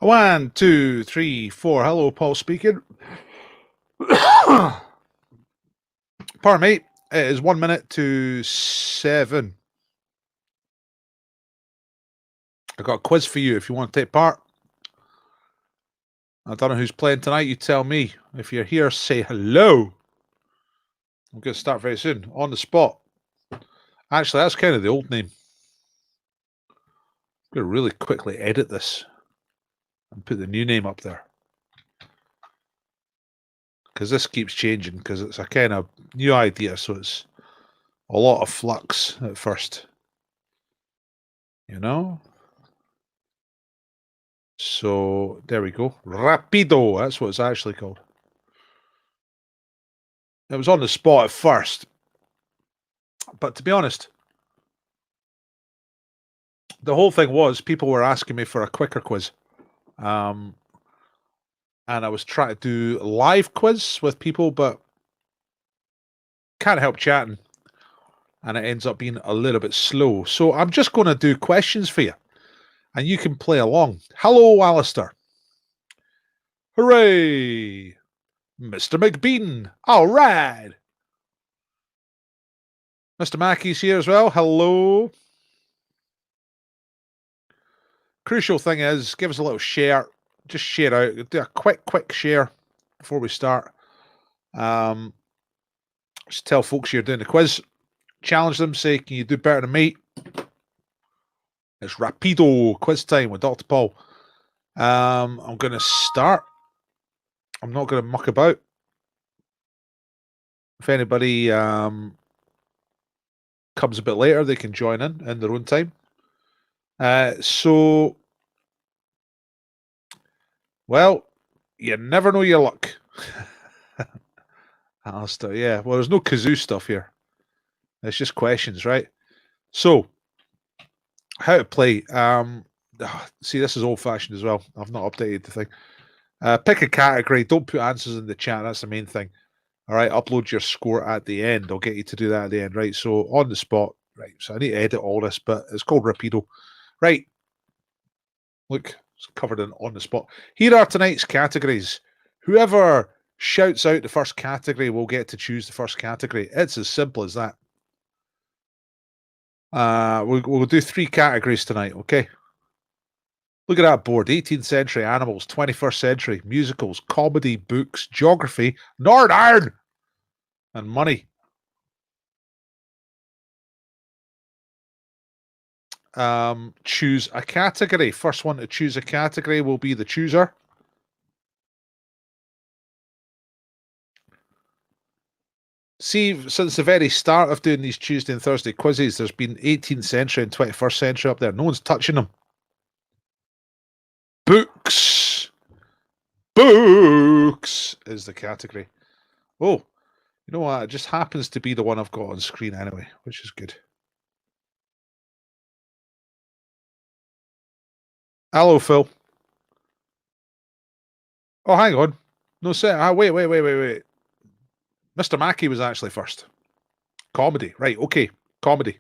One, two, three, four. Hello, Paul speaking. Pardon me. It is 1 minute to 7. I got a quiz for you if you want to take part. I don't know who's playing tonight. You tell me. If you're here, say hello. I'm going to start very soon. On the spot. Actually, that's kind of the old name. I'm going to really quickly edit this and put the new name up there. Because this keeps changing, because it's a kind of new idea, so it's a lot of flux at first. You know? So, there we go. Rapido, that's what it's actually called. It was on the spot at first. But to be honest, the whole thing was people were asking me for a quicker quiz. And I was trying to do a live quiz with people, but can't help chatting. And it ends up being a little bit slow. So I'm just going to do questions for you. And you can play along. Hello, Alistair. Hooray! Mr. McBean. All right. Mr. Mackey's here as well. Hello. Crucial thing is, give us a little share. Just share out. Do a quick share before we start. Just tell folks you're doing the quiz. Challenge them. Say, can you do better than me? It's Rapido quiz time with Dr. Paul. I'm going to start. I'm not going to muck about. If anybody comes a bit later, they can join in their own time. So, well, you never know your luck. Alistair, yeah. Well, there's no kazoo stuff here. It's just questions, right? So, how to play. See, this is old-fashioned as well. I've not updated the thing. Pick a category. Don't put answers in the chat. That's the main thing. All right, upload your score at the end. I'll get you to do that at the end, right? So, on the spot. Right, so I need to edit all this, but it's called Rapido. Right. Look, it's covered in on the spot. Here are tonight's categories. Whoever shouts out the first category will get to choose the first category. It's as simple as that. We'll do 3 categories tonight, okay? Look at that board. 18th century animals, 21st century musicals, comedy, books, geography, Northern, and money. Choose a category. First one to choose a category will be the chooser. See, since the very start of doing these Tuesday and Thursday quizzes, there's been 18th century and 21st century up there. No one's touching them. Books. Books is the category. Oh, you know what? It just happens to be the one I've got on screen anyway, which is good. Hello, Phil. Oh, hang on. No, say, wait. Mr. Mackey was actually first. Comedy. Right, okay. Comedy.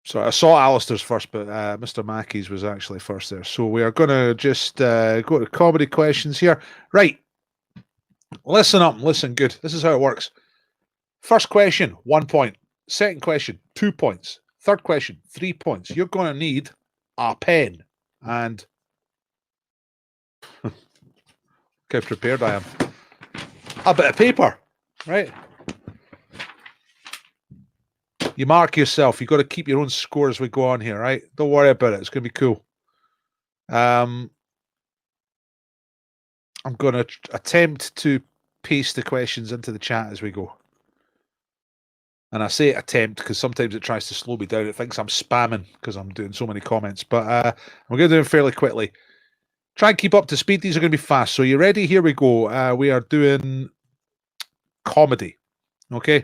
Sorry, I saw Alistair's first, but Mr. Mackey's was actually first there. So we are going to just go to comedy questions here. Right. Listen up. Listen good. This is how it works. First question, 1 point. Second question, 2 points. Third question, 3 points. You're going to need a pen. And look how prepared I am. A bit of paper, right? You mark yourself. You've got to keep your own score as we go on here, right? Don't worry about it. It's going to be cool. I'm going to attempt to paste the questions into the chat as we go. And I say attempt because sometimes it tries to slow me down. It thinks I'm spamming because I'm doing so many comments. But we're going to do them fairly quickly. Try and keep up to speed. These are going to be fast. So you ready? Here we go. We are doing comedy. Okay?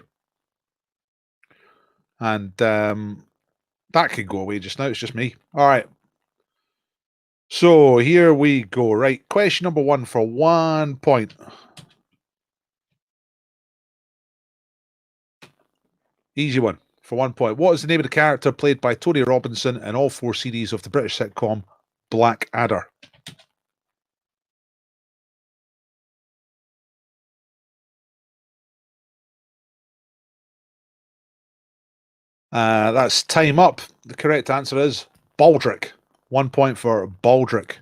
And that can go away just now. It's just me. All right. So here we go. Right. Question number 1 for 1 point. Easy one. for 1 point. What is the name of the character played by Tony Robinson in all 4 series of the British sitcom Blackadder? That's time up. The correct answer is Baldric. 1 point for Baldric.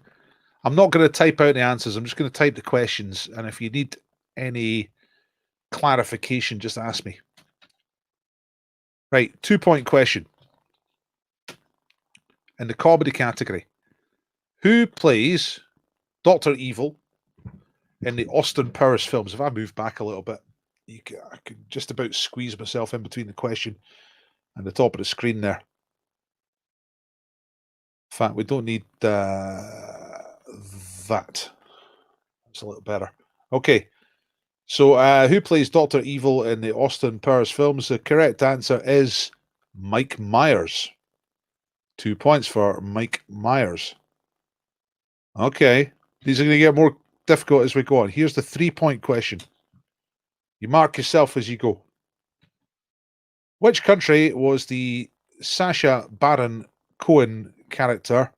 I'm not going to type out the answers. I'm just going to type the questions. And if you need any clarification, just ask me. Right, 2 point question. In the comedy category, who plays Dr. Evil in the Austin Powers films? If I move back a little bit, I can just about squeeze myself in between the question and the top of the screen there. In fact, we don't need that. That's a little better. Okay. So, who plays Dr. Evil in the Austin Powers films? The correct answer is Mike Myers. 2 points for Mike Myers. Okay. These are going to get more difficult as we go on. Here's the 3 point question. You mark yourself as you go. Which country was the Sacha Baron Cohen character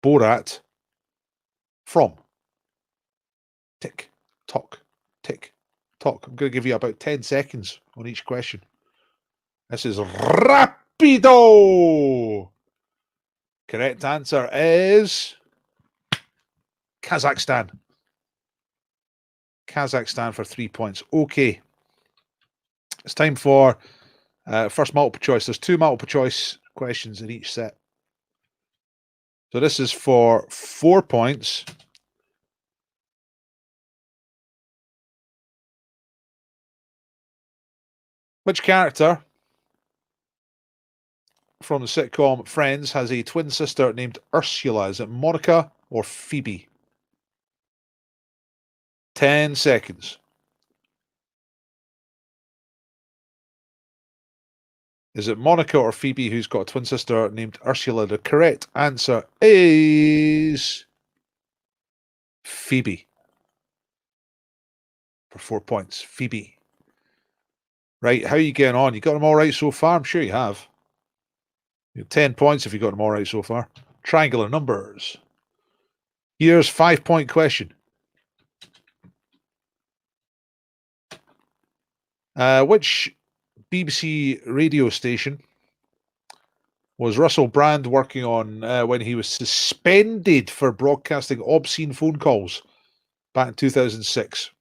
Borat from? Tick, tock, tick, tock. I'm going to give you about 10 seconds on each question. This is Rapido. Correct answer is Kazakhstan. Kazakhstan for 3 points. Okay. It's time for first multiple choice. There's 2 multiple choice questions in each set. So this is for 4 points. Which character from the sitcom Friends has a twin sister named Ursula? Is it Monica or Phoebe? 10 seconds. Is it Monica or Phoebe who's got a twin sister named Ursula? The correct answer is Phoebe. For 4 points. Phoebe. Right, how are you getting on? You got them all right so far? I'm sure you have. You have 10 points if you got them all right so far. Triangular numbers. Here's 5 point question. Which BBC radio station was Russell Brand working on when he was suspended for broadcasting obscene phone calls back in 2006?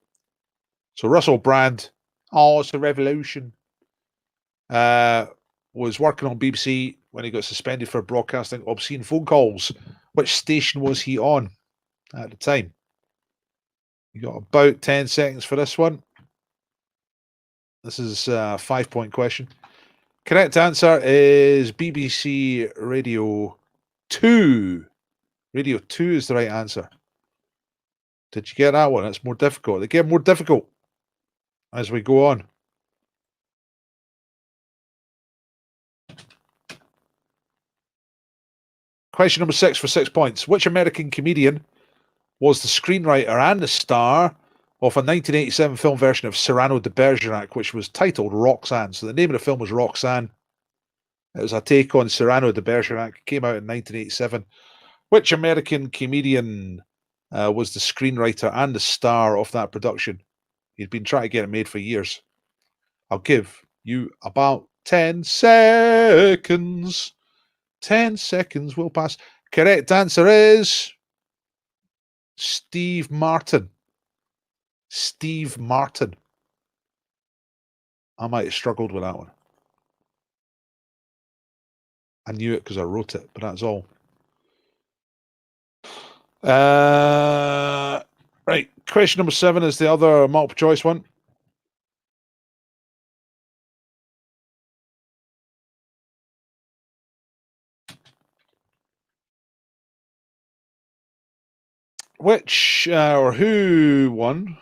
So Russell Brand, it's a revolution, was working on BBC when he got suspended for broadcasting obscene phone calls. Which station was he on at the time? You got about 10 seconds for this one. This is a 5 point question. Correct answer is BBC Radio 2. Radio 2 is the right answer. Did you get that one? It's more difficult. They get more difficult as we go on. Question number 6 for 6 points. Which American comedian was the screenwriter and the star of a 1987 film version of Cyrano de Bergerac, which was titled Roxanne? So the name of the film was Roxanne. It was a take on Cyrano de Bergerac. It came out in 1987. Which American comedian was the screenwriter and the star of that production? He'd been trying to get it made for years. I'll give you about 10 seconds. 10 seconds will pass. Correct answer is Steve Martin. Steve Martin. I might have struggled with that one. I knew it because I wrote it, but that's all. Right. Question number 7 is the other multiple choice one. Which or who won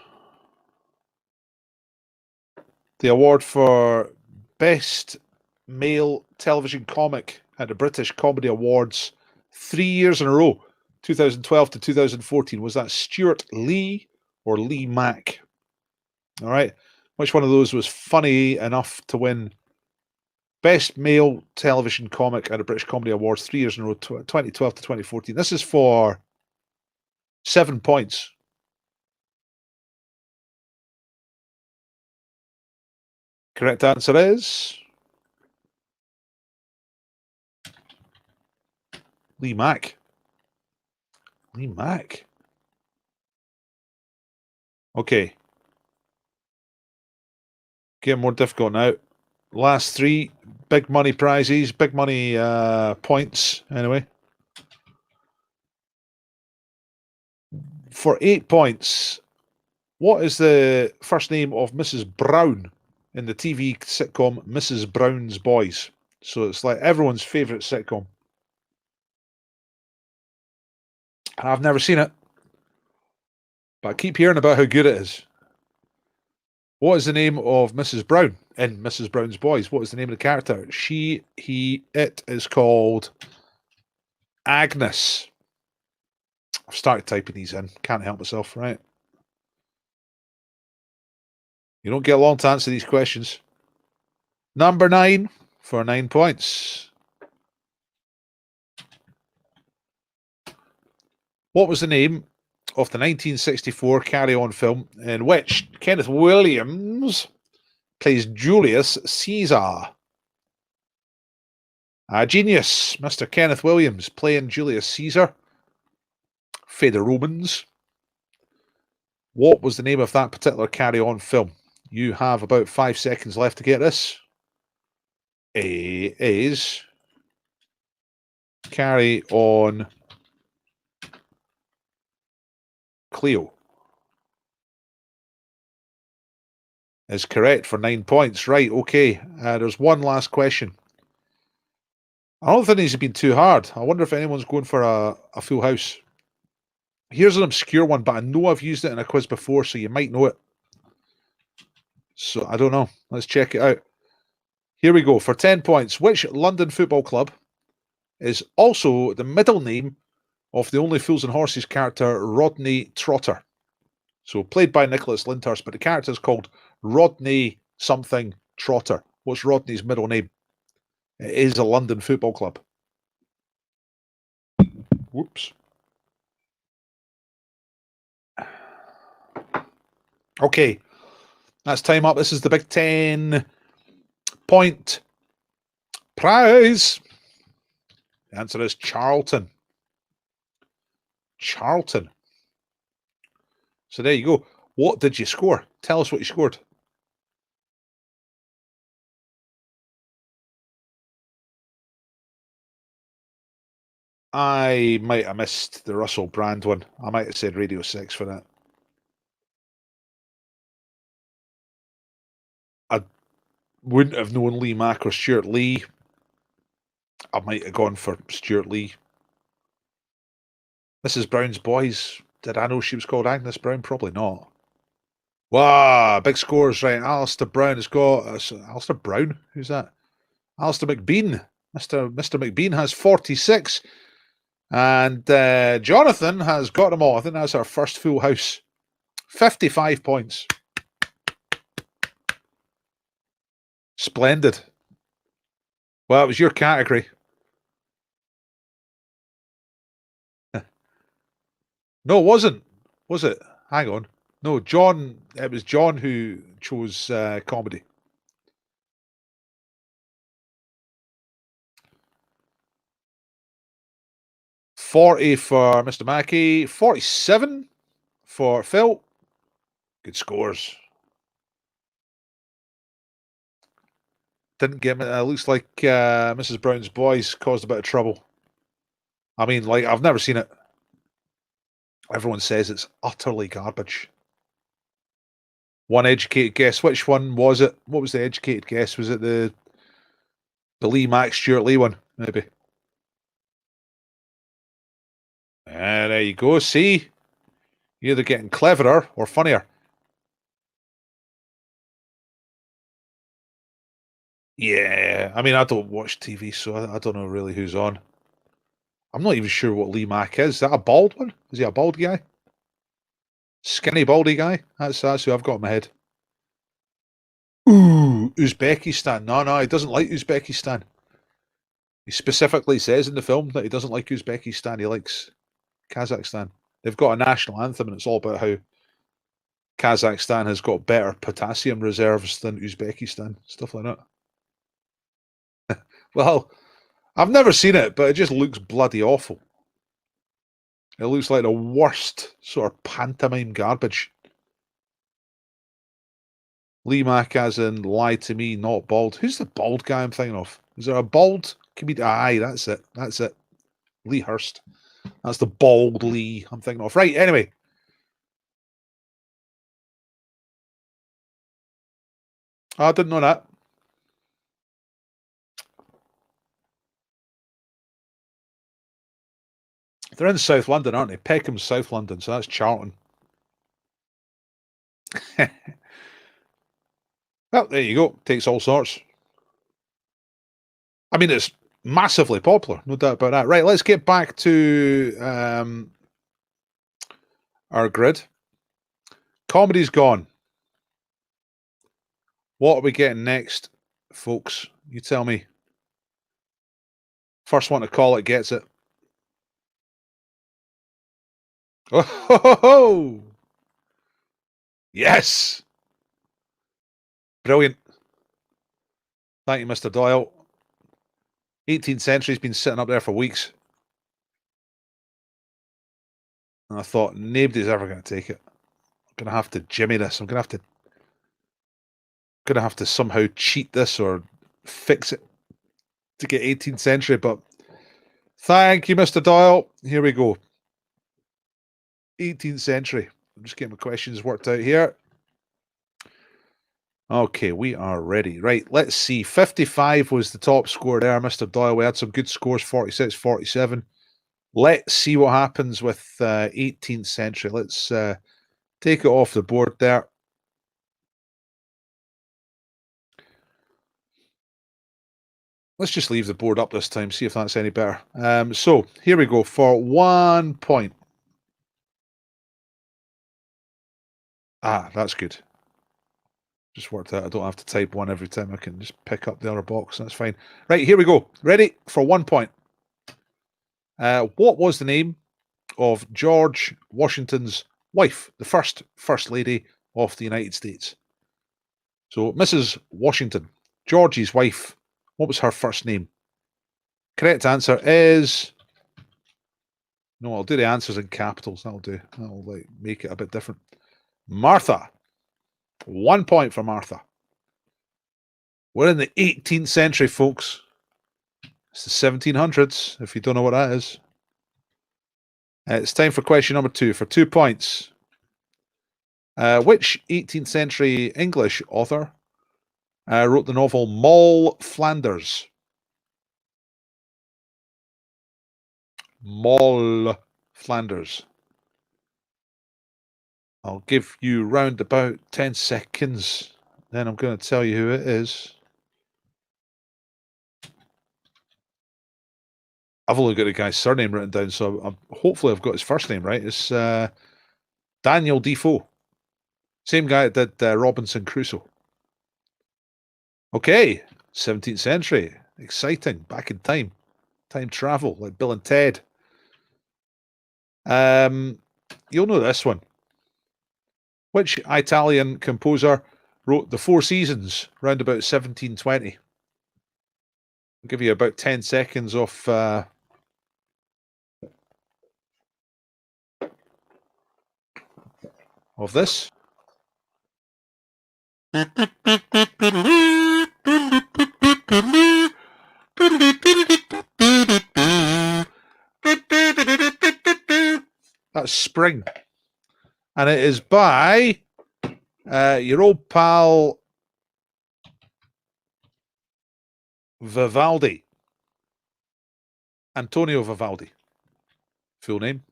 the award for Best Male Television Comic at the British Comedy Awards 3 years in a row, 2012 to 2014? Was that Stuart Lee or Lee Mack? All right. Which one of those was funny enough to win Best Male Television Comic at the British Comedy Awards 3 years in a row, 2012 to 2014. This is for 7 points. Correct answer is Lee Mack. Lee Mack. Okay. Getting more difficult now. Last 3 big money prizes, big money points, anyway. For 8 points, what is the first name of Mrs. Brown in the TV sitcom Mrs. Brown's Boys? So it's like everyone's favourite sitcom. I've never seen it, but I keep hearing about how good it is. What is the name of Mrs. Brown in Mrs. Brown's Boys? What is the name of the character? She, he, it is called Agnes. I've started typing these in. Can't help myself, right? You don't get long to answer these questions. Number 9 for 9 points. What was the name of the 1964 Carry On film in which Kenneth Williams plays Julius Caesar? A genius, Mr. Kenneth Williams playing Julius Caesar. For the Romans. What was the name of that particular Carry On film? You have about 5 seconds left to get this. A is Carry On Cleo. Is correct for 9 points. Right, okay. There's one last question. I don't think these have been too hard. I wonder if anyone's going for a full house. Here's an obscure one, but I know I've used it in a quiz before, so you might know it. So, I don't know. Let's check it out. Here we go. For 10 points, which London football club is also the middle name of the Only Fools and Horses character Rodney Trotter? So, played by Nicholas Lyndhurst, but the character is called Rodney something Trotter. What's Rodney's middle name? It is a London football club. Whoops. Okay, that's time up. This is the Big 10 point prize. The answer is Charlton. Charlton. So there you go. What did you score? Tell us what you scored. I might have missed the Russell Brand one. I might have said Radio 6 for that. I wouldn't have known Lee Mack or Stuart Lee. I might have gone for Stuart Lee. Mrs. Brown's Boys. Did I know she was called Agnes Brown? Probably not. Wow, big scores, right. Alistair Brown has got... Alistair Brown? Who's that? Alistair McBean. Mr. McBean has 46. And Jonathan has got them all. I think that's our first full house. 55 points. Splendid. Well, it was your category. No, it wasn't. Was it? Hang on. No, John. It was John who chose comedy. $40 for Mr. Mackey. 47 for Phil. Good scores. Didn't get me. Looks like Mrs. Brown's Boys caused a bit of trouble. I mean, like, I've never seen it. Everyone says it's utterly garbage. One educated guess. Which one was it? What was the educated guess? Was it the Lee Mack Stuart Lee one? Maybe. And there you go. See? You're either getting cleverer or funnier. Yeah. I mean, I don't watch TV, so I don't know really who's on. I'm not even sure what Lee Mack is. Is that a bald one? Is he a bald guy? Skinny, baldy guy? That's who I've got in my head. Ooh. Uzbekistan. No, he doesn't like Uzbekistan. He specifically says in the film that he doesn't like Uzbekistan. He likes Kazakhstan. They've got a national anthem, and it's all about how Kazakhstan has got better potassium reserves than Uzbekistan. Stuff like that. Well, I've never seen it, but it just looks bloody awful. It looks like the worst sort of pantomime garbage. Lee Mack as in lie to me, not bald. Who's the bald guy I'm thinking of? Is there a bald comedian? Aye, that's it. That's it. Lee Hurst. That's the bald Lee I'm thinking of. Right, anyway. I didn't know that. They're in South London, aren't they? Peckham's South London, so that's Charlton. Well, there you go. Takes all sorts. I mean, it's massively popular, no doubt about that. Right, let's get back to our grid. Comedy's gone. What are we getting next, folks? You tell me. First one to call it gets it. Oh, yes. Brilliant. Thank you, Mr. Doyle. 18th century's been sitting up there for weeks. And I thought, nobody's ever going to take it. I'm going to have to jimmy this. I'm going to have to somehow cheat this or fix it to get 18th century. But thank you, Mr. Doyle. Here we go. 18th century. I'm just getting my questions worked out here. Okay, we are ready. Right, let's see. 55 was the top score there, Mr. Doyle. We had some good scores, 46, 47. Let's see what happens with 18th century. Let's take it off the board there. Let's just leave the board up this time, see if that's any better. So, here we go for 1 point. Ah, that's good. Just worked out. I don't have to type one every time. I can just pick up the other box. That's fine. Right, here we go. Ready for 1 point. What was the name of George Washington's wife, the First Lady of the United States? So, Mrs. Washington, George's wife, what was her first name? Correct answer is... No, I'll do the answers in capitals. That'll do. That'll like make it a bit different. Martha. 1 point for Martha. We're in the 18th century, folks. It's the 1700s, if you don't know what that is. It's time for question number 2 for 2 points. Which 18th century English author wrote the novel Moll Flanders? Moll Flanders. I'll give you round about 10 seconds. Then I'm going to tell you who it is. I've only got the guy's surname written down, so hopefully I've got his first name right. It's Daniel Defoe. Same guy that did Robinson Crusoe. Okay, 17th century. Exciting. Back in time. Time travel, like Bill and Ted. You'll know this one. Which Italian composer wrote The Four Seasons round about 1720? I'll give you about 10 seconds of this. That's Spring. And it is by your old pal Vivaldi. Antonio Vivaldi. Full name.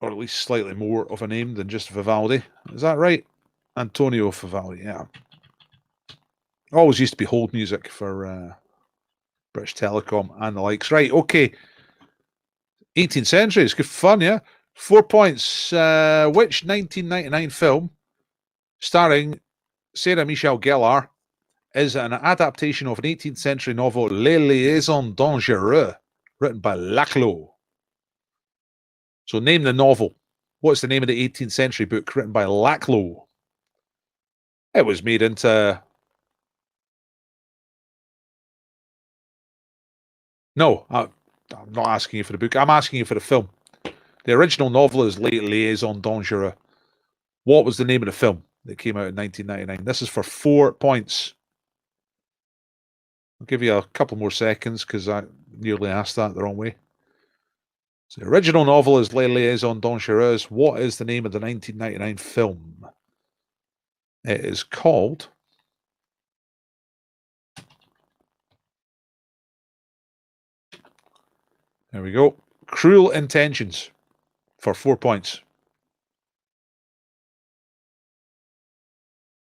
Or at least slightly more of a name than just Vivaldi. Is that right? Antonio Vivaldi, yeah. Always used to be hold music for British Telecom and the likes. Right, okay. 18th century, it's good fun, yeah? 4 points. Which 1999 film starring Sarah Michelle Gellar is an adaptation of an 18th century novel, Les Liaisons Dangereuses, written by Laclos? So name the novel. What's the name of the 18th century book written by Laclos? It was made into... No, I'm not asking you for the book. I'm asking you for the film. The original novel is Les Liaisons Dangereuses. What was the name of the film that came out in 1999? This is for 4 points. I'll give you a couple more seconds because I nearly asked that the wrong way. So the original novel is Les Liaisons Dangereuses. What is the name of the 1999 film? It is called... There we go. Cruel Intentions for 4 points.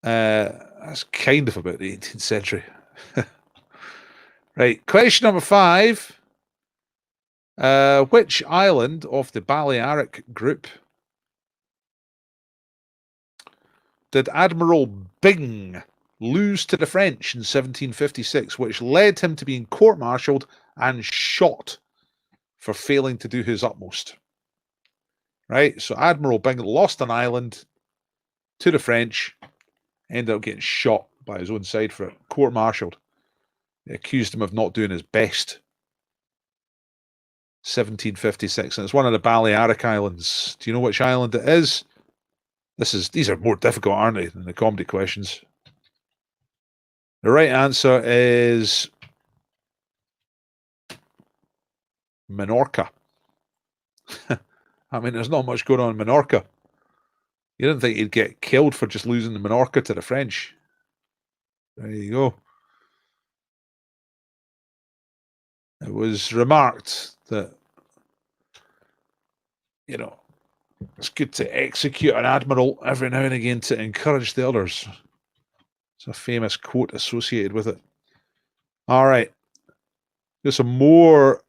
That's kind of about the 18th century. Right. Question number 5. Which island of the Balearic group did Admiral Byng lose to the French in 1756, which led him to being court-martialed and shot for failing to do his utmost? Right, so Admiral Byng lost an island to the French, ended up getting shot by his own side for it, court-martialed. They accused him of not doing his best. 1756, and it's one of the Balearic Islands. Do you know which island it is? These are more difficult, aren't they, than the comedy questions? The right answer is Minorca. I mean, there's not much going on in Minorca. You didn't think he'd get killed for just losing the Minorca to the French. There you go. It was remarked that, you know, it's good to execute an admiral every now and again to encourage the others. It's a famous quote associated with it. All right. There's some more.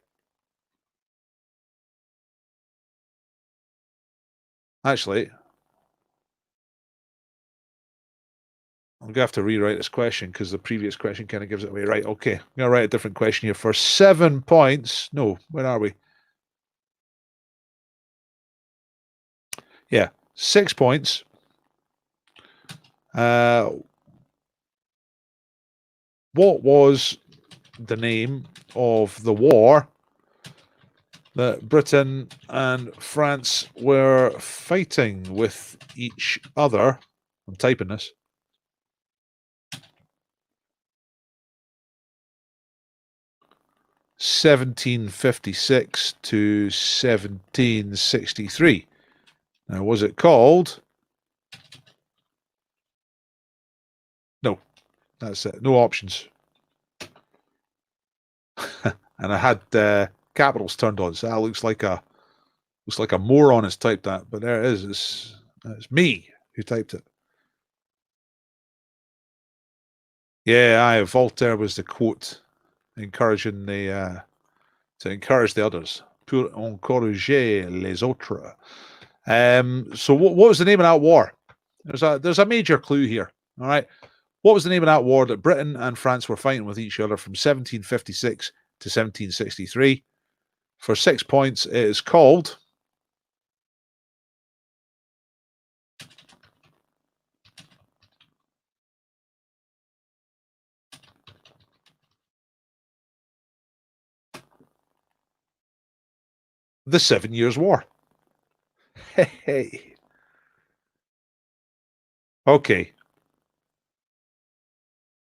Actually, I'm going to have to rewrite this question because the previous question kind of gives it away. Right, okay. I'm going to write a different question here for 7 points. No, where are we? Yeah, 6 points. What was the name of the war that Britain and France were fighting with each other? I'm typing this. (1756 to 1763). Now, was it called? No, that's it. No options. And I had capitals turned on, so that looks like a moron has typed that. But there it is. It's me who typed it. Yeah, Voltaire was the quote encouraging to encourage the others. Pour encourager les autres. So what was the name of that war? There's a major clue here. All right. What was the name of that war that Britain and France were fighting with each other from 1756 to 1763? For 6 points, it is called the 7 Years' War. Hey. Okay.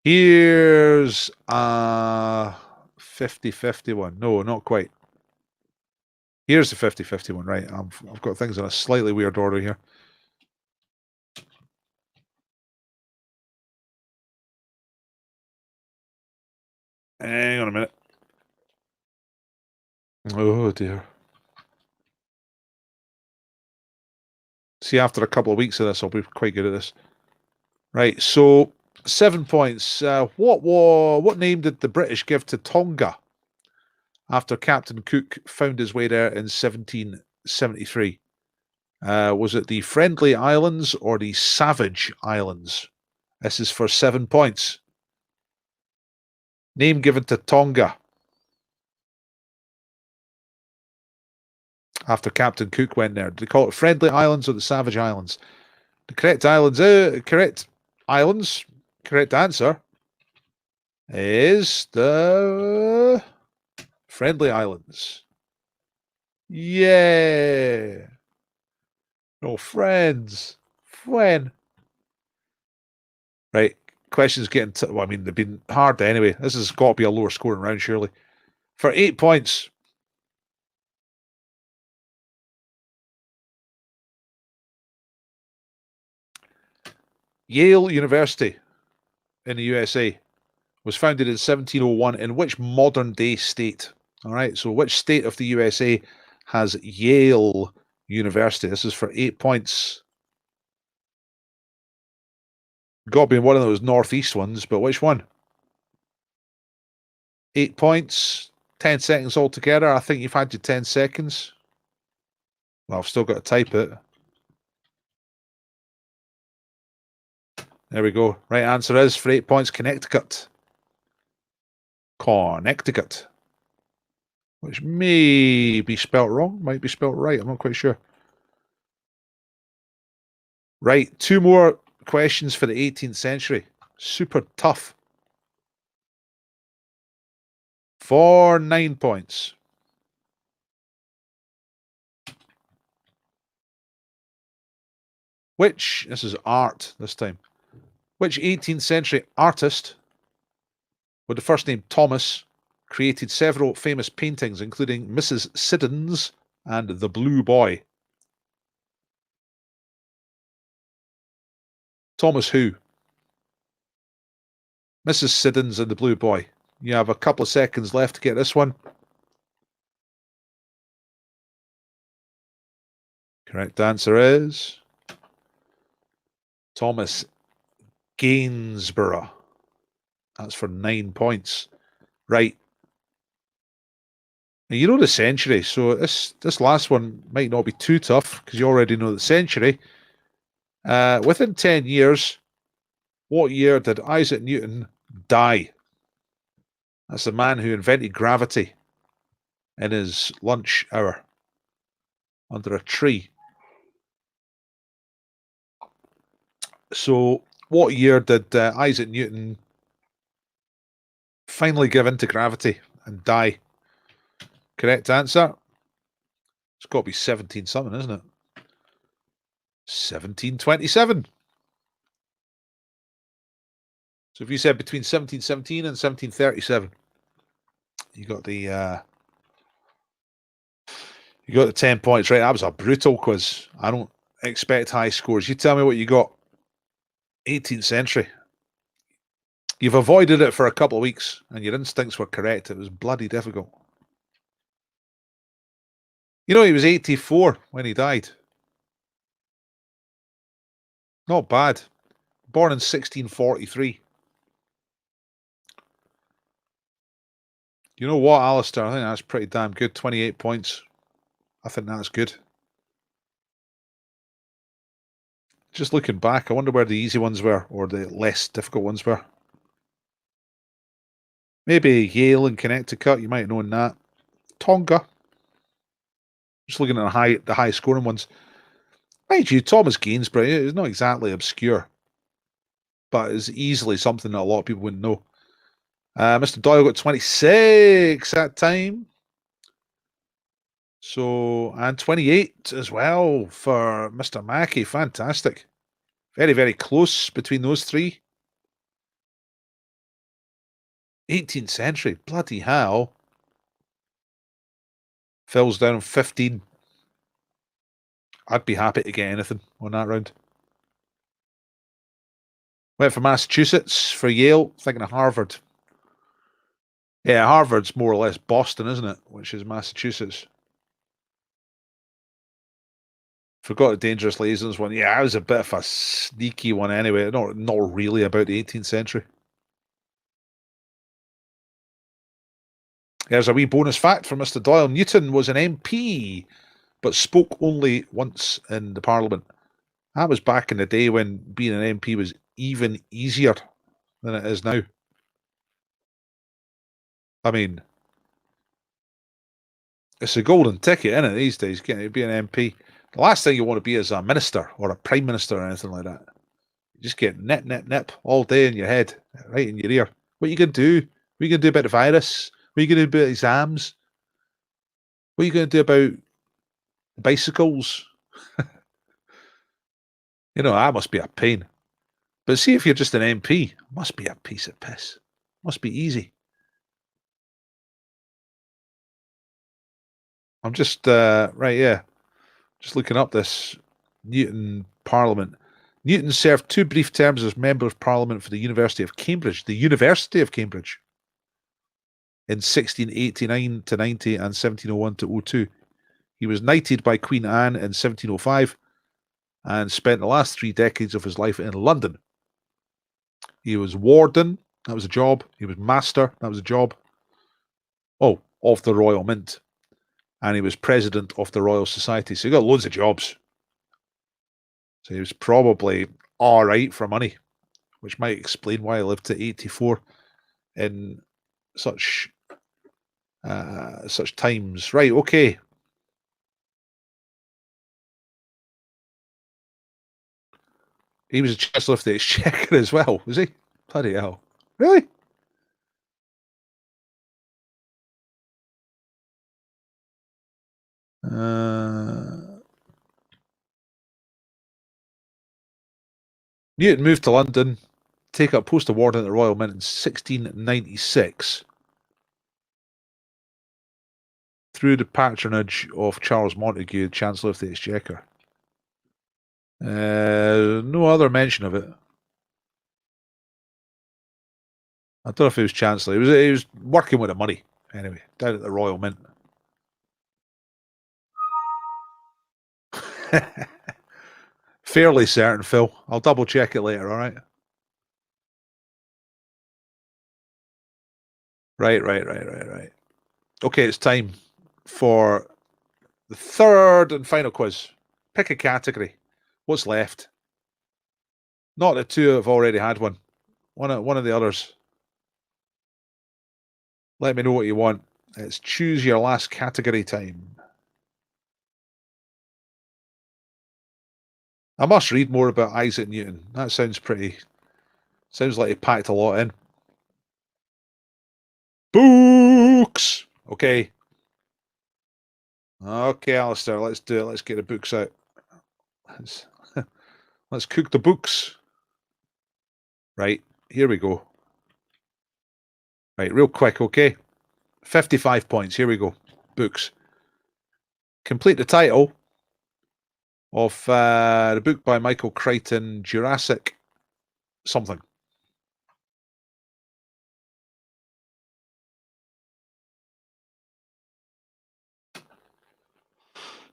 Here's a 50-50 one. No, not quite. Here's the 50-50 one, right? I've got things in a slightly weird order here. Hang on a minute. Oh, dear. See, after a couple of weeks of this, I'll be quite good at this. Right, so 7 points. What name did the British give to Tonga after Captain Cook found his way there in 1773? Was it the Friendly Islands or the Savage Islands? This is for 7 points. Name given to Tonga after Captain Cook went there. Did they call it Friendly Islands or the Savage Islands? The correct islands, correct answer is the Friendly Islands. Yeah. No friends. When? Right. Questions getting... well, I mean, they've been hard anyway. This has got to be a lower scoring round, surely. For 8 points. Yale University in the USA was founded in 1701 in which modern-day state? All right, so which state of the USA has Yale University? This is for 8 points. Got to be one of those northeast ones, but which one? 8 points, 10 seconds altogether. I think you've had your 10 seconds. Well, I've still got to type it. There we go. Right answer is, for 8 points, Connecticut. Connecticut. Which may be spelt wrong, might be spelt right. I'm not quite sure. Right, 2 more questions for the 18th century. Super tough. For 9 points. This is art this time. Which 18th century artist, with the first name Thomas, created several famous paintings, including Mrs. Siddons and The Blue Boy? Thomas who? Mrs. Siddons and The Blue Boy. You have a couple of seconds left to get this one. Correct answer is Thomas Gainsborough. That's for 9 points. Right. Now, you know the century, so this last one might not be too tough because you already know the century. Within 10 years, what year did Isaac Newton die? That's the man who invented gravity in his lunch hour under a tree. So, what year did Isaac Newton finally give in to gravity and die? Correct answer. It's got to be 17 something, isn't it? 1727. So if you said between 1717 and 1737, you got the 10 points, right? That was a brutal quiz. I don't expect high scores. You tell me what you got. 18th century. You've avoided it for a couple of weeks, and your instincts were correct. It was bloody difficult. You know, he was 84 when he died. Not bad. Born in 1643. You know what, Alistair? I think that's pretty damn good. 28 points. I think that's good. Just looking back, I wonder where the easy ones were or the less difficult ones were. Maybe Yale and Connecticut, you might have known that. Tonga. Just looking at the high scoring ones. Mind you, Thomas Gainsborough is not exactly obscure, but it's easily something that a lot of people wouldn't know. Mr. Doyle got 26 that time. So, and 28 as well for Mr. Mackey. Fantastic. Very, very close between those three. 18th century. Bloody hell. Phil's down 15. I'd be happy to get anything on that round. Went for Massachusetts, for Yale, thinking of Harvard. Yeah, Harvard's more or less Boston, isn't it? Which is Massachusetts. Forgot the Dangerous Liaisons one. Yeah, that was a bit of a sneaky one anyway. Not really about the 18th century. There's a wee bonus fact for Mr. Doyle. Newton was an MP but spoke only once in the Parliament. That was back in the day when being an MP was even easier than it is now. I mean, it's a golden ticket, isn't it, these days, getting to be an MP. The last thing you want to be is a minister or a prime minister or anything like that. You just get nip all day in your head, right in your ear. What are you going to do? What are you going to do about the virus? What are you going to do about exams? What are you going to do about bicycles? You know, that must be a pain. But see, if you're just an MP, it must be a piece of piss. Must be easy. I'm just, right, yeah. Just looking up this Newton Parliament. Newton served 2 brief terms as Member of Parliament for the University of Cambridge. The University of Cambridge. In 1689 to 90 and 1701 to 02. He was knighted by Queen Anne in 1705 and spent the last 3 decades of his life in London. He was warden, that was a job. He was master, that was a job. Oh, of the Royal Mint. And he was president of the Royal Society. So he got loads of jobs. So he was probably all right for money, which might explain why he lived to 84 in such times. Right, okay. He was a Chancellor of the Exchequer as well, was he? Bloody hell. Really? Newton moved to London, take up post of warden at the Royal Mint in 1696 through the patronage of Charles Montague, Chancellor of the Exchequer. No other mention of it. I don't know if he was Chancellor. He was working with the money, anyway, down at the Royal Mint. Fairly certain, Phil. I'll double check it later, all right? Right. Okay, it's time for the third and final quiz. Pick a category. What's left? Not the two have already had one. One of the others. Let me know what you want. It's choose your last category time. I must read more about Isaac Newton. That sounds like he packed a lot in. Books! Okay. Okay, Alistair, let's do it. Let's get the books out. Let's cook the books. Right, here we go. Right, real quick, okay? 55 points. Here we go. Books. Complete the title of the book by Michael Crichton, Jurassic something.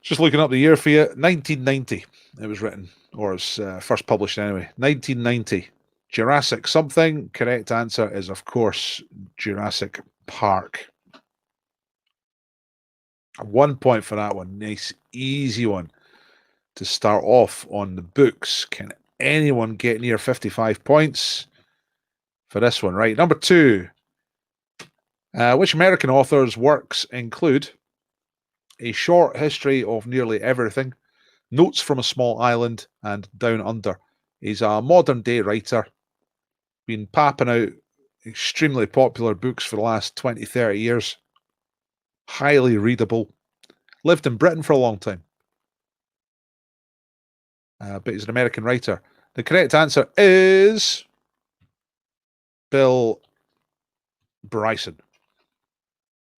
Just looking up the year for you. 1990 it was written, or it's first published anyway. 1990. Jurassic something. Correct answer is, of course, Jurassic Park. 1 point for that one. Nice, easy one to start off on the books. Can anyone get near 55 points for this one? Right, number 2. Which American author's works include A Short History of Nearly Everything, Notes from a Small Island, and Down Under? He's a modern-day writer, been popping out extremely popular books for the last 20, 30 years. Highly readable. Lived in Britain for a long time. But he's an American writer. The correct answer is Bill Bryson.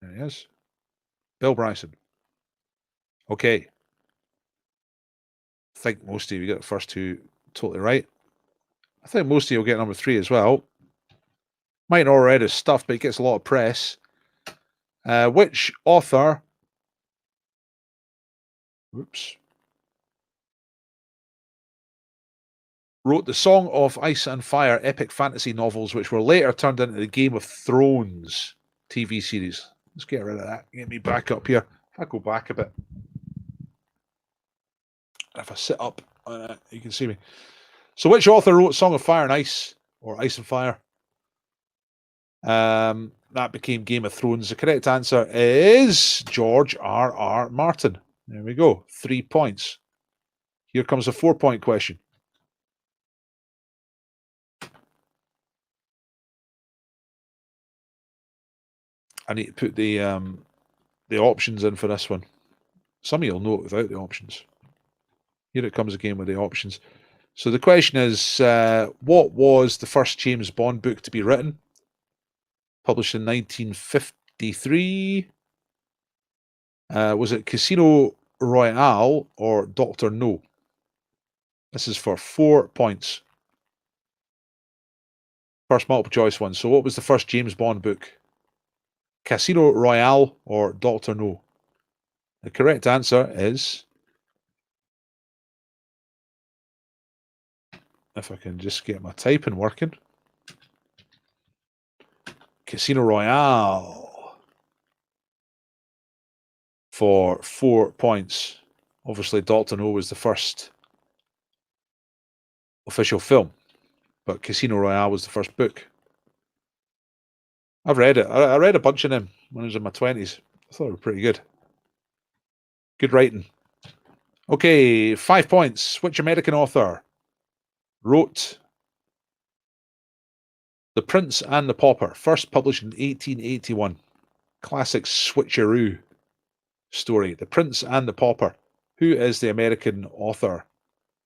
There he is. Bill Bryson. Okay. I think most of you got the first two totally right. I think most of you will get number 3 as well. Might not already have stuff, but it gets a lot of press. Which author... wrote the Song of Ice and Fire epic fantasy novels, which were later turned into the Game of Thrones TV series? Let's get rid of that. Get me back up here. If I go back a bit. If I sit up, you can see me. So which author wrote Song of Fire and Ice, or Ice and Fire? That became Game of Thrones. The correct answer is George R.R. Martin. There we go. 3 points. Here comes a 4-point question. I need to put the options in for this one. Some of you'll know it without the options. Here it comes again with the options. So the question is, what was the first James Bond book to be written? Published in 1953. Was it Casino Royale or Dr. No? This is for 4 points. First multiple choice one. So what was the first James Bond book? Casino Royale or Dr. No? The correct answer is, if I can just get my typing working, Casino Royale for 4 points. Obviously, Dr. No was the first official film, but Casino Royale was the first book. I've read it. I read a bunch of them when I was in my 20s. I thought they were pretty good. Good writing. Okay, 5 points. Which American author wrote The Prince and the Pauper, first published in 1881? Classic switcheroo story. The Prince and the Pauper. Who is the American author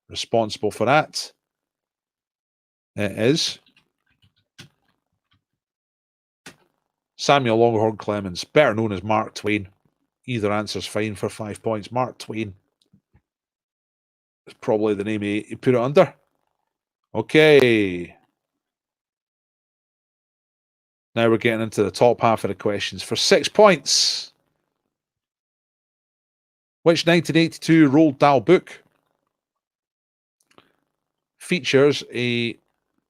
responsible for that? It is Samuel Longhorn Clemens, better known as Mark Twain. Either answer's fine for 5 points. Mark Twain is probably the name he put it under. Okay. Now we're getting into the top half of the questions. For 6 points, which 1982 Roald Dahl book features a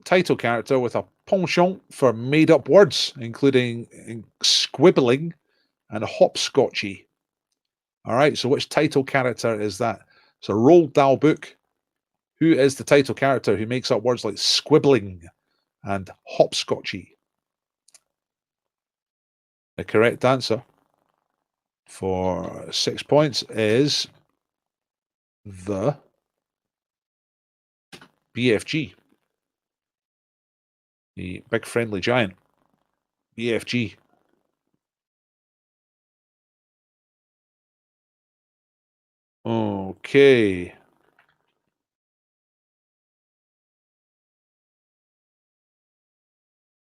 title character with a penchant for made-up words, including squibbling and hopscotchy? All right, so which title character is that? It's a Roald Dahl book. Who is the title character who makes up words like squibbling and hopscotchy? The correct answer for 6 points is the BFG. The Big Friendly Giant. BFG. Okay.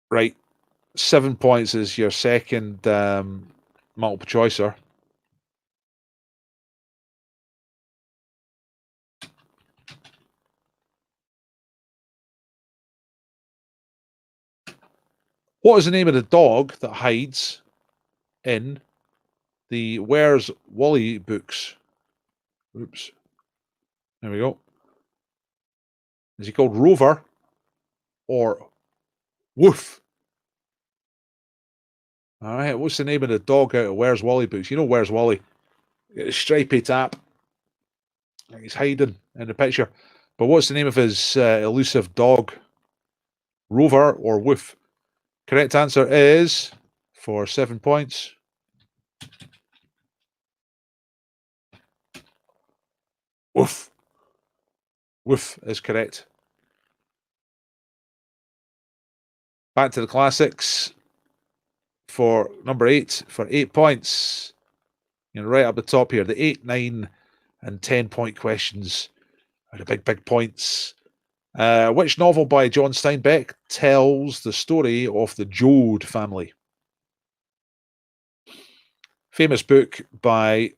Right. 7 points is your second multiple choicer. What is the name of the dog that hides in the Where's Wally books? Oops. There we go. Is he called Rover or Woof? All right. What's the name of the dog out of Where's Wally books? You know Where's Wally? It's stripy tap. He's hiding in the picture. But what's the name of his elusive dog? Rover or Woof? Correct answer is, for 7 points, Woof. Woof is correct. Back to the classics for number 8 for 8 points. You're right up the top here. The 8, 9, and 10-point questions are the big points. Which novel by John Steinbeck tells the story of the Joad family? Famous book by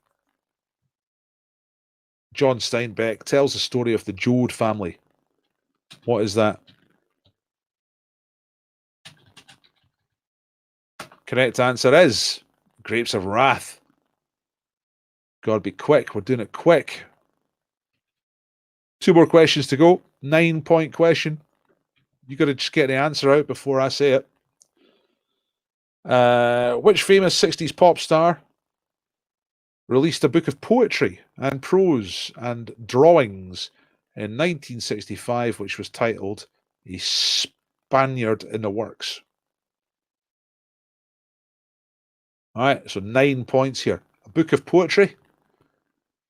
John Steinbeck tells the story of the Joad family. What is that? Correct answer is Grapes of Wrath. Gotta be quick. We're doing it quick. 2 more questions to go. 9-point question. You got to just get the answer out before I say it. Which famous 60s pop star released a book of poetry and prose and drawings in 1965, which was titled A Spaniard in the Works. All right, so 9 points here. A book of poetry,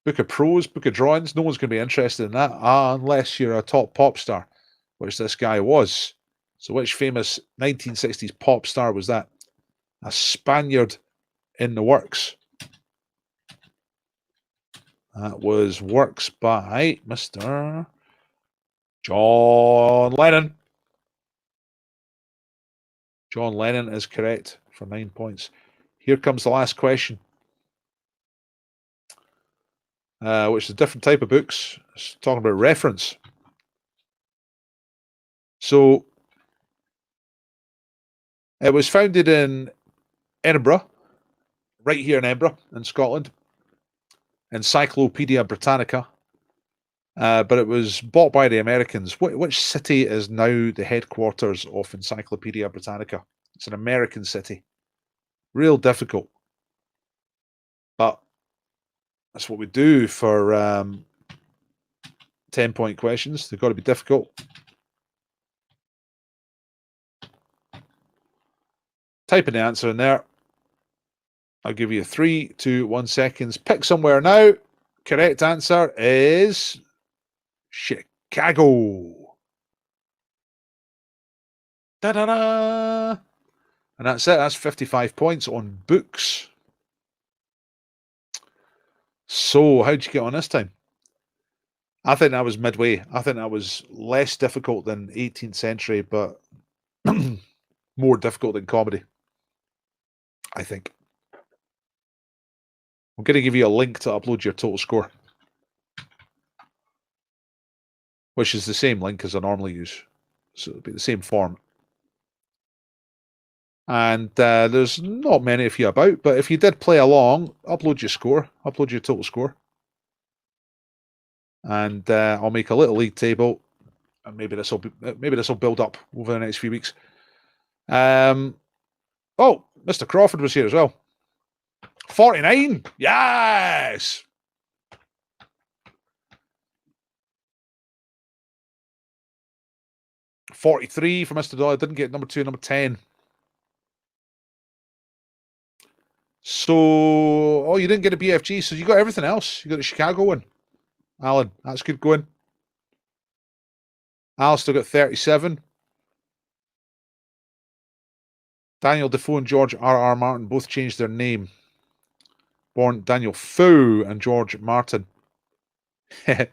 book of prose, book of drawings. No one's going to be interested in that unless you're a top pop star, which this guy was. So which famous 1960s pop star was that? A Spaniard in the Works. That was works by Mr. John Lennon. John Lennon is correct for 9 points. Here comes the last question, which is a different type of books. It's talking about reference. So it was founded in Edinburgh, right here in Edinburgh, in Scotland. Encyclopedia Britannica. But it was bought by the Americans. Which city is now the headquarters of Encyclopedia Britannica? It's an American city. Real difficult. But that's what we do for 10-point questions. They've got to be difficult. Type in the answer in there. I'll give you 3, 2, 1 seconds. Pick somewhere now. Correct answer is Chicago. Da-da-da! And that's it. That's 55 points on books. So, how'd you get on this time? I think that was midway. I think that was less difficult than 18th century, but more difficult than comedy, I think. I'm going to give you a link to upload your total score, which is the same link as I normally use. So it'll be the same form. And there's not many of you about, but if you did play along, upload your score, upload your total score. And I'll make a little league table, and maybe this will build up over the next few weeks. Oh, Mr. Crawford was here as well. 49. Yes. $43 for Mr. Dollar. Didn't get number 2, number 10. So, oh, you didn't get a BFG, so you got everything else. You got the Chicago one. Alan, that's good going. Alistair got 37. Daniel Defoe and George R.R. Martin both changed their name. Born Daniel Foe and George Martin. Yeah,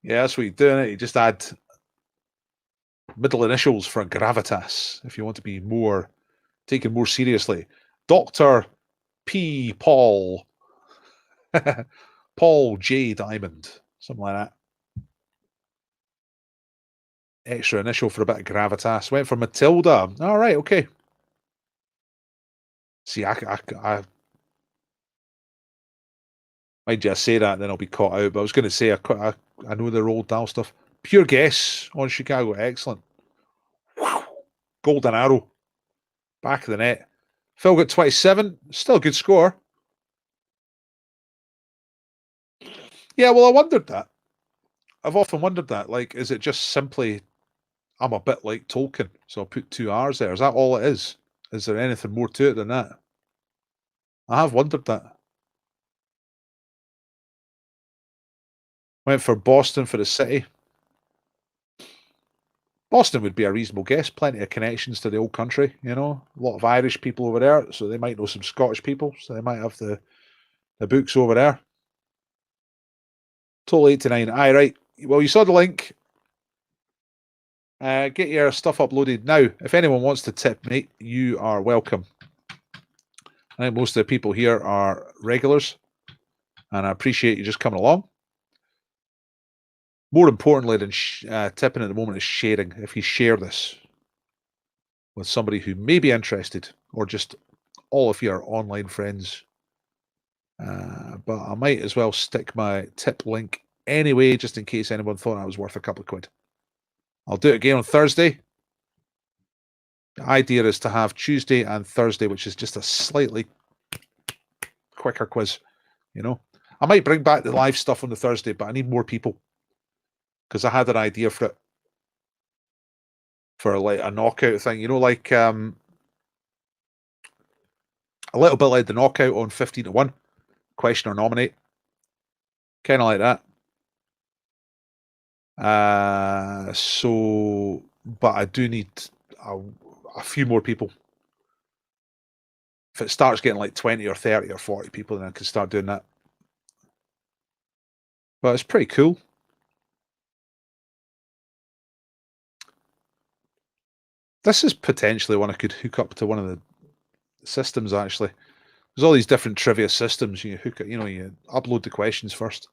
that's what you're doing. You just add middle initials for gravitas if you want to be taken more seriously. Dr. P. Paul. Paul J. Diamond. Something like that. Extra initial for a bit of gravitas. Went for Matilda. All right, okay. See, I might just say that, then I'll be caught out. But I was going to say, I know the Roald Dahl stuff. Pure guess on Chicago. Excellent. Whew. Golden arrow. Back of the net. Phil got 27. Still a good score. Yeah, well, I wondered that. I've often wondered that. Like, is it just simply, I'm a bit like Tolkien, so I'll put 2 R's there. Is that all it is? Is there anything more to it than that? I have wondered that. Went for Boston for the city. Boston would be a reasonable guess. Plenty of connections to the old country, you know. A lot of Irish people over there, so they might know some Scottish people, so they might have the books over there. Total 89. Aye, right. Well, you saw the link. Get your stuff uploaded now. If anyone wants to tip me, you are welcome. I think most of the people here are regulars, and I appreciate you just coming along. More importantly than tipping at the moment is sharing. If you share this with somebody who may be interested, or just all of your online friends. But I might as well stick my tip link anyway, just in case anyone thought I was worth a couple of quid. I'll do it again on Thursday. The idea is to have Tuesday and Thursday, which is just a slightly quicker quiz. You know, I might bring back the live stuff on the Thursday, but I need more people because I had an idea for it, for like a knockout thing. You know, like a little bit like the knockout on 15-1, question or nominate, kind of like that. So, but I do need a few more people. If it starts getting like 20 or 30 or 40 people, then I can start doing that. But it's pretty cool. This is potentially one I could hook up to one of the systems, actually. There's all these different trivia systems. You hook it, you know, you upload the questions first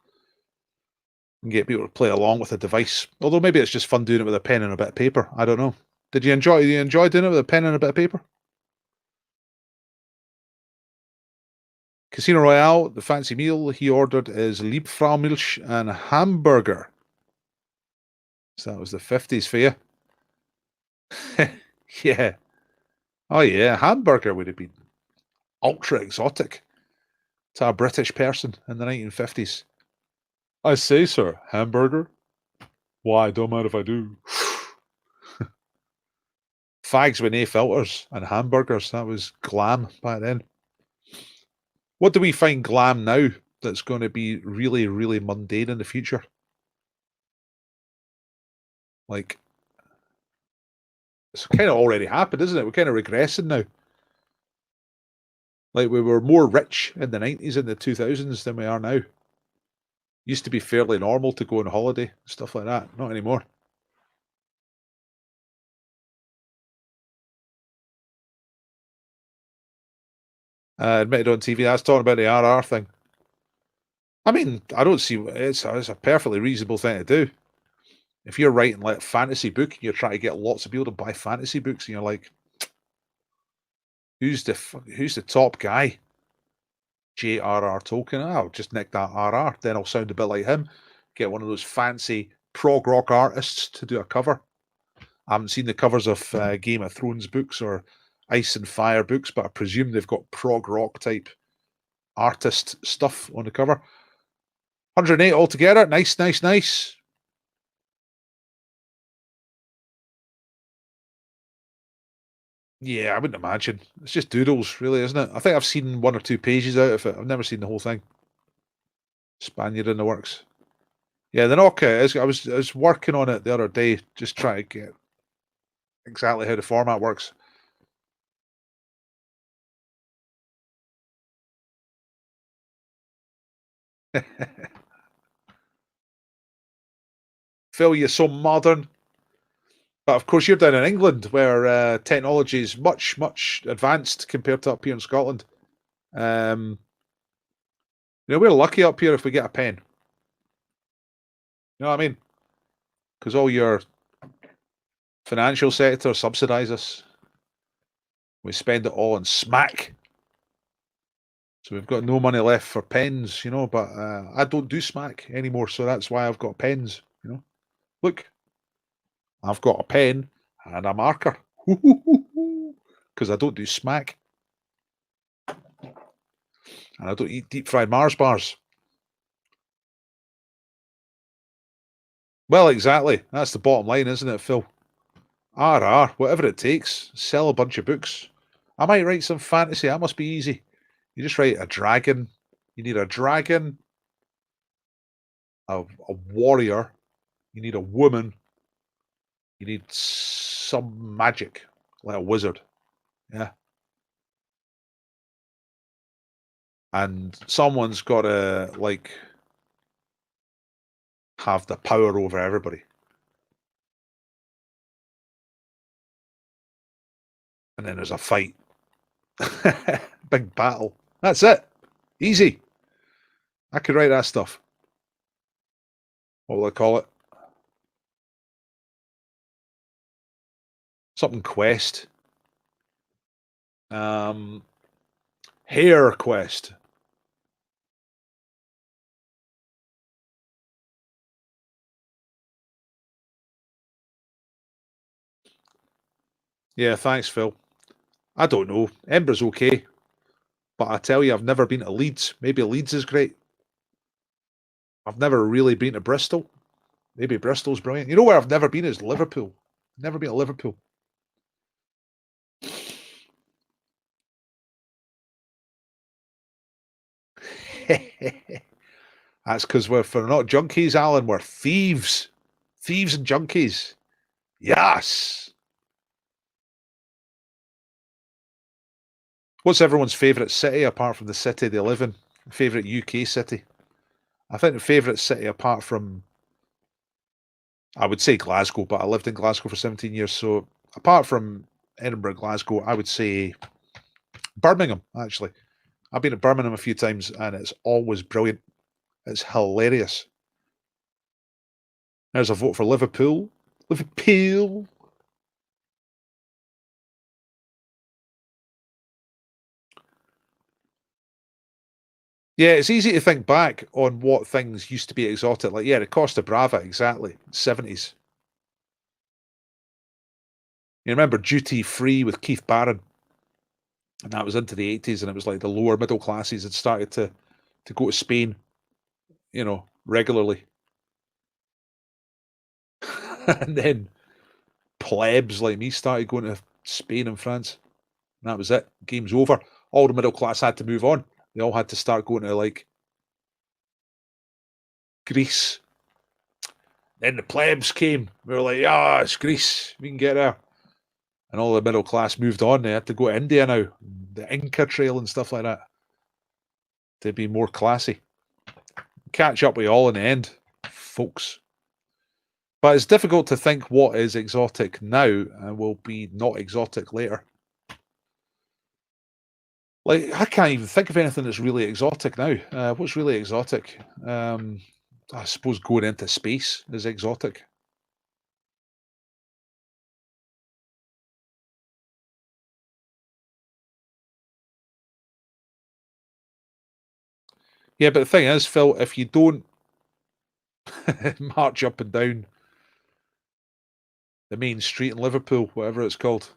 and get people to play along with a device. Although maybe it's just fun doing it with a pen and a bit of paper. I don't know. Did you enjoy doing it with a pen and a bit of paper? Casino Royale, the fancy meal he ordered is Liebfraumilch and hamburger. So that was the 50s for you. Yeah. Oh yeah, hamburger would have been ultra exotic to a British person in the 1950s. I say, sir, hamburger? Why, don't mind if I do. Fags with no filters and hamburgers, that was glam back then. What do we find glam now that's going to be really, really mundane in the future? Like, it's kind of already happened, isn't it? We're kind of regressing now. Like, we were more rich in the 90s and the 2000s than we are now. Used to be fairly normal to go on holiday, stuff like that. Not anymore. Admitted on TV, I was talking about the RR thing. I mean, I don't see it's a perfectly reasonable thing to do. If you're writing like a fantasy book and you're trying to get lots of people to buy fantasy books, and you're like, who's the top guy? J.R.R. Tolkien. I'll just nick that RR. Then I'll sound a bit like him. Get one of those fancy prog rock artists to do a cover. I haven't seen the covers of Game of Thrones books or Ice and Fire books, but I presume they've got prog rock type artist stuff on the cover. 108 altogether. Nice, nice, nice. Yeah, I wouldn't imagine. It's just doodles, really, isn't it? I think I've seen one or two pages out of it. I've never seen the whole thing. Spaniard in the works. Yeah, the knockout is. I was working on it the other day, just trying to get exactly how the format works. Phil, you're so modern. But of course, you're down in England where technology is much, much advanced compared to up here in Scotland. We're lucky up here if we get a pen. You know what I mean? Because all your financial sector subsidise us. We spend it all on smack. So we've got no money left for pens, but I don't do smack anymore, so that's why I've got pens, Look, I've got a pen and a marker. Because I don't do smack. And I don't eat deep fried Mars bars. Well, exactly. That's the bottom line, isn't it, Phil? RR, whatever it takes. Sell a bunch of books. I might write some fantasy. That must be easy. You just write a dragon. You need a dragon, a warrior. You need a woman. You need some magic, like a wizard. Yeah. And someone's got to, have the power over everybody. And then there's a fight. Big battle. That's it. Easy. I could write that stuff. What will I call it? Something quest. Hair quest. Yeah, thanks, Phil. I don't know. Edinburgh's okay. But I tell you, I've never been to Leeds. Maybe Leeds is great. I've never really been to Bristol. Maybe Bristol's brilliant. You know where I've never been is Liverpool. Never been to Liverpool. That's because we're not junkies, Alan. We're thieves. Thieves and junkies. Yes. What's everyone's favourite city apart from the city they live in? Favourite UK city? I think the favourite city apart from, I would say Glasgow, but I lived in Glasgow for 17 years. So apart from Edinburgh, Glasgow, I would say Birmingham, actually. I've been to Birmingham a few times and it's always brilliant. It's hilarious. There's a vote for Liverpool. Liverpool. Yeah, it's easy to think back on what things used to be exotic. Like, yeah, the Costa Brava, exactly. 70s. You remember Duty Free with Keith Barron? And that was into the 80s, and it was like the lower middle classes had started to go to Spain, regularly. And then plebs like me started going to Spain and France. And that was it. Game's over. All the middle class had to move on. They all had to start going to like Greece. Then the plebs came. We were like, yeah, it's Greece. We can get there. And all the middle class moved on. They had to go to India now. The Inca Trail and stuff like that. To be more classy. Catch up with you all in the end, folks. But it's difficult to think what is exotic now and will be not exotic later. Like, I can't even think of anything that's really exotic now. What's really exotic? I suppose going into space is exotic. Yeah, but the thing is, Phil, if you don't march up and down the main street in Liverpool, whatever it's called,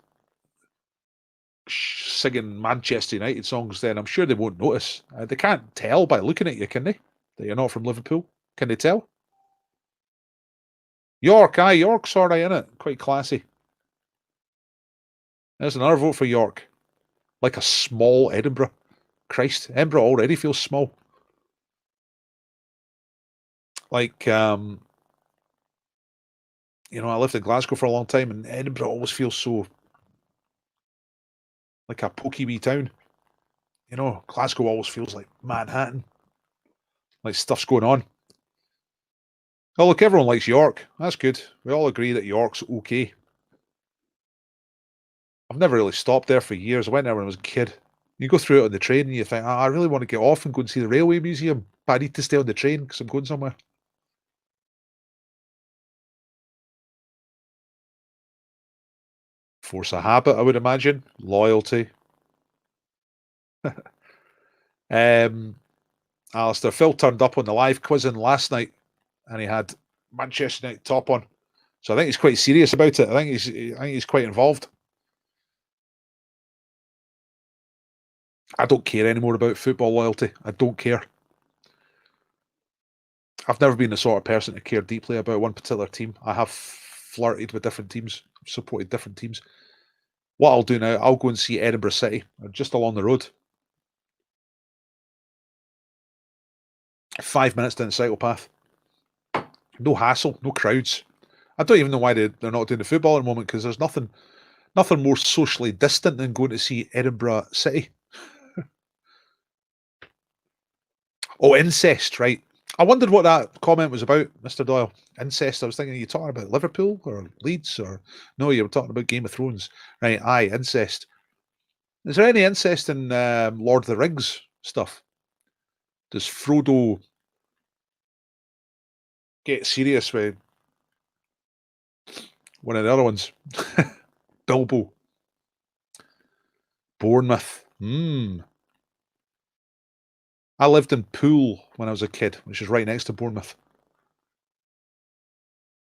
singing Manchester United songs, then I'm sure they won't notice. They can't tell by looking at you, can they? That you're not from Liverpool. Can they tell? York, aye, York's alright, innit? Quite classy. There's another vote for York. Like a small Edinburgh. Christ, Edinburgh already feels small. Like, I lived in Glasgow for a long time, and Edinburgh always feels so like a pokey wee town. Glasgow always feels like Manhattan. Like stuff's going on. Oh, look, everyone likes York. That's good. We all agree that York's okay. I've never really stopped there for years. I went there when I was a kid. You go through it on the train and you think, I really want to get off and go and see the railway museum, but I need to stay on the train because I'm going somewhere. Force a habit, I would imagine. Loyalty. Alistair, Phil turned up on the live quizzing last night and he had Manchester United top on. So I think he's quite serious about it. I think he's quite involved. I don't care anymore about football loyalty. I don't care. I've never been the sort of person to care deeply about one particular team. I have flirted with different teams, supported different teams. What I'll do now, I'll go and see Edinburgh City, just along the road. 5 minutes down the cycle path. No hassle, no crowds. I don't even know why they're not doing the football at the moment, because there's nothing more socially distant than going to see Edinburgh City. Oh, incest, right. I wondered what that comment was about, Mr. Doyle. Incest. I was thinking, are you talking about Liverpool or Leeds? Or no, you were talking about Game of Thrones. Right, aye, incest. Is there any incest in Lord of the Rings stuff? Does Frodo get serious with one of the other ones? Bilbo. Bournemouth. I lived in Poole when I was a kid, which is right next to Bournemouth.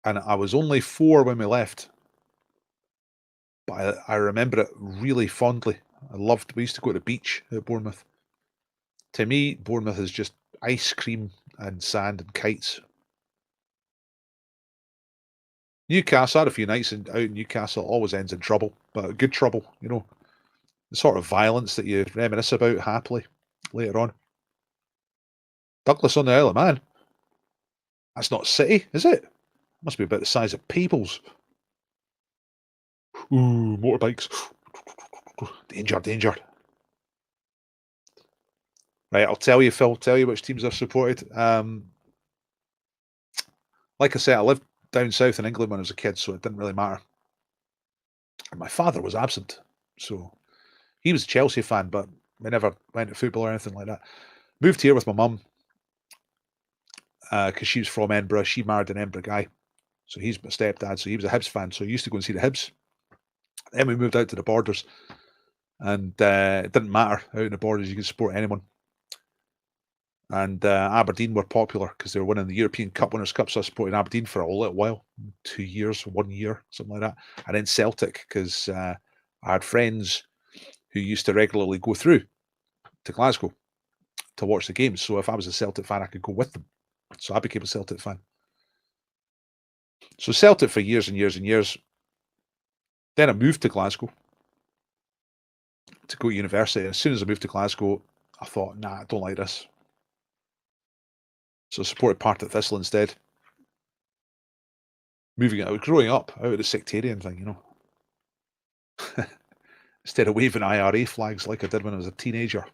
And I was only 4 when we left. But I remember it really fondly. We used to go to the beach at Bournemouth. To me, Bournemouth is just ice cream and sand and kites. Newcastle, had a few nights out in Newcastle, always ends in trouble, but good trouble, you know. The sort of violence that you reminisce about happily later on. Douglas on the Isle of Man. That's not City, is it? Must be about the size of Peoples. Ooh, motorbikes. Danger, danger. Right, I'll tell you, Phil, tell you which teams I've supported. Like I said, I lived down south in England when I was a kid, so it didn't really matter. And my father was absent, so he was a Chelsea fan, but we never went to football or anything like that. Moved here with my mum because she was from Edinburgh. She married an Edinburgh guy, so he's my stepdad. So he was a Hibs fan, so I used to go and see the Hibs. Then we moved out to the Borders, and it didn't matter out in the Borders; you could support anyone. And Aberdeen were popular because they were winning the European Cup Winners' Cup, so I supported Aberdeen for a little while, 2 years, 1 year, something like that. And then Celtic because I had friends who used to regularly go through to Glasgow to watch the games. So if I was a Celtic fan, I could go with them. So I became a Celtic fan. So Celtic for years and years and years. Then I moved to Glasgow to go to university. And as soon as I moved to Glasgow, I thought, nah, I don't like this. So I supported Partick Thistle instead. Growing up out of the sectarian thing, you know. Instead of waving IRA flags like I did when I was a teenager.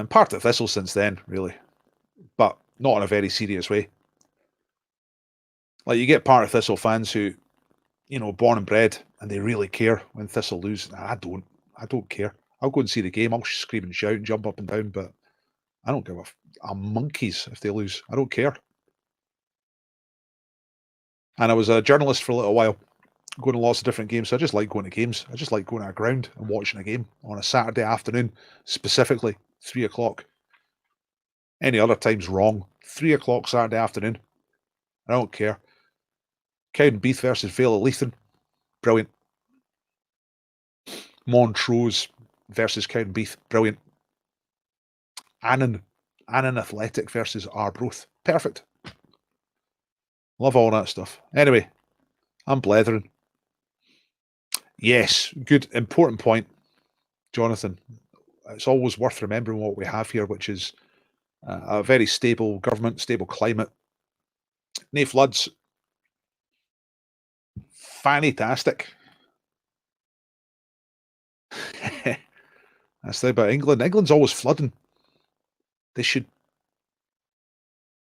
Partick Thistle since then, really. But not in a very serious way. Like, you get Partick Thistle fans who, you know, born and bred, and they really care when Thistle lose. I don't. I don't care. I'll go and see the game. I'll scream and shout and jump up and down, but I don't give a monkeys if they lose. I don't care. And I was a journalist for a little while, going to lots of different games. So I just like going to games. I just like going to a ground and watching a game on a Saturday afternoon, specifically 3 o'clock. Any other time's wrong. 3 o'clock Saturday afternoon. I don't care. Cowdenbeath versus Vale of Leithen. Brilliant. Montrose versus Cowdenbeath. Brilliant. Annan Athletic versus Arbroath. Perfect. Love all that stuff. Anyway, I'm blethering. Yes, good, important point, Jonathan. It's always worth remembering what we have here, which is a very stable government, stable climate. No floods. Fantastic. That's the thing about England. England's always flooding. They should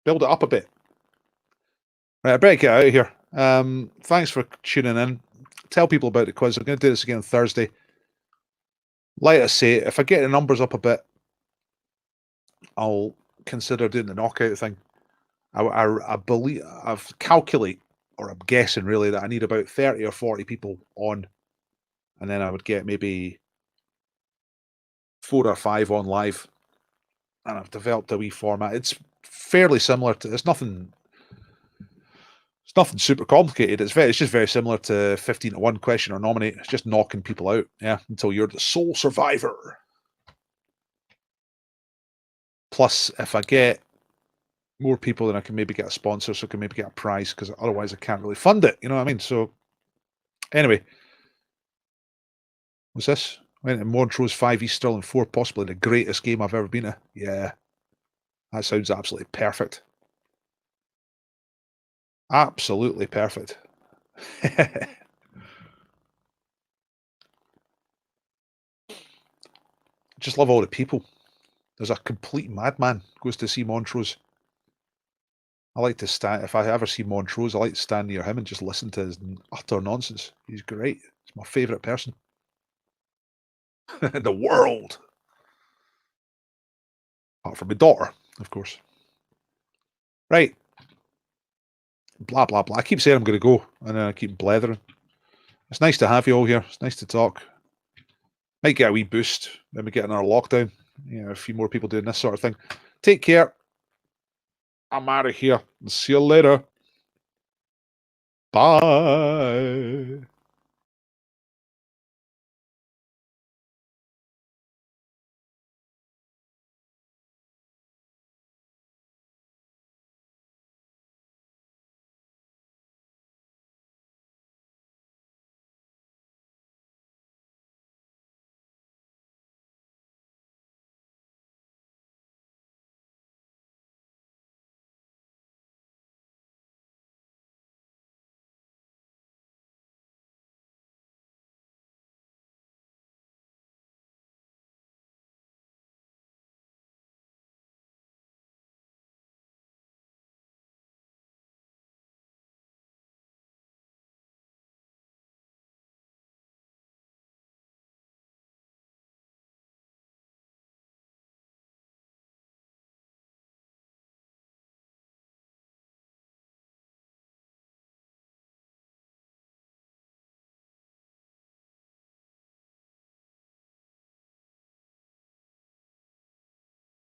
build it up a bit. Right, I better get out of here. Thanks for tuning in. Tell people about the quiz. I'm going to do this again on Thursday. Like I say, if I get the numbers up a bit, I'll consider doing the knockout thing. I believe I've calculated, or I'm guessing really, that I need about 30 or 40 people on, and then I would get maybe 4 or 5 on live. And I've developed a wee format. It's fairly similar to. It's nothing super complicated. It's just very similar to 15 to 1 question or nominate. It's just knocking people out, yeah, until you're the sole survivor. Plus, if I get more people, then I can maybe get a sponsor, so I can maybe get a prize, because otherwise I can't really fund it. You know what I mean? So, anyway, what's this? Went to Montrose 5 East Stirling 4, possibly the greatest game I've ever been to. Yeah, that sounds absolutely perfect. Absolutely perfect. Just love all the people. There's a complete madman goes to see Montrose. I like to stand, if I ever see Montrose, I like to stand near him and just listen to his utter nonsense. He's great. He's my favourite person in the world. Apart from my daughter, of course. Right. Blah, blah, blah. I keep saying I'm going to go, and then I keep blethering. It's nice to have you all here. It's nice to talk. Might get a wee boost when we get another lockdown. You know, a few more people doing this sort of thing. Take care. I'm out of here. See you later. Bye.